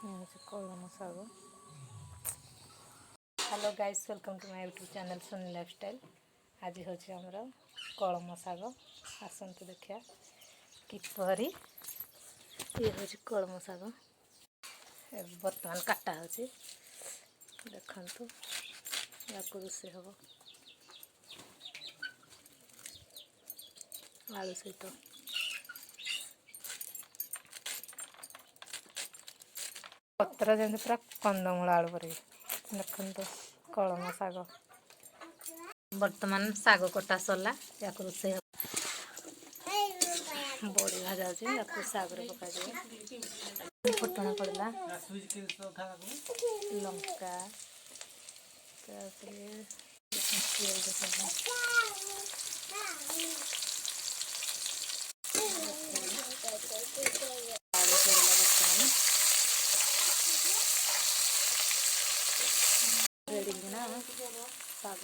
कलम शाग। Hello guys, welcome to my YouTube channel Soni lifestyle. आज हूँ आमर कलम शाग। आसतु देखा किपरि ये हूँ कलम शाग बर्तमान काटा हो देखु या रोषे हम आलू सहित पत्र जमी पूरा कंदमूल आलू पर देखु कलम शाग। बर्तमान शाग कटा सरला या रोषे बड़ी भजा शाग पक फुटण पड़ा लंका रेडी ना शाग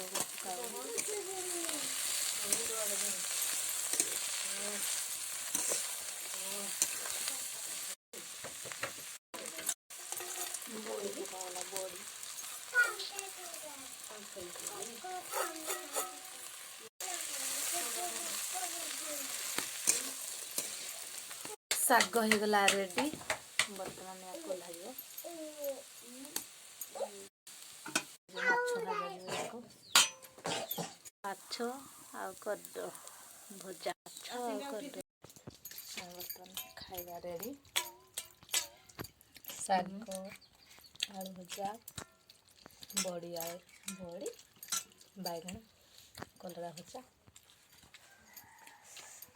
शाग होगला रेडी। बर्तमान या कोल्हा माछ आ कद भजा कद बर्तमान खाଇବା रेडी। शाग आलू भजा बड़ी बड़ी बैगन कलरा भजा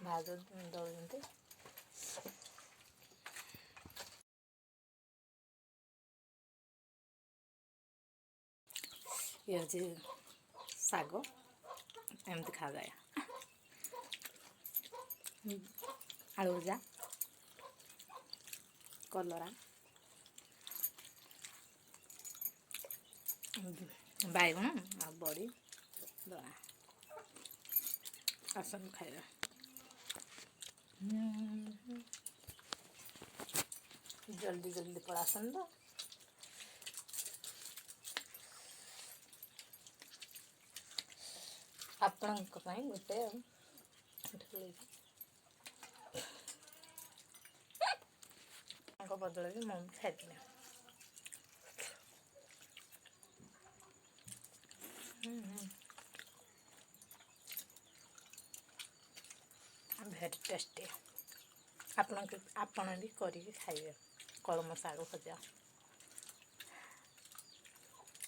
भाज दौड़ ये हूँ शाग एमती खा जाए। आलू भजा कलरा बैगन आ बड़ी दड़ा आसन खाଇବା। जल्दी जल्दी पड़ासन तो आपण गोटे बदल भी मम्मी खाई भेरी टेस्टी। आपण भी करके खाइए कलम शाग भजा।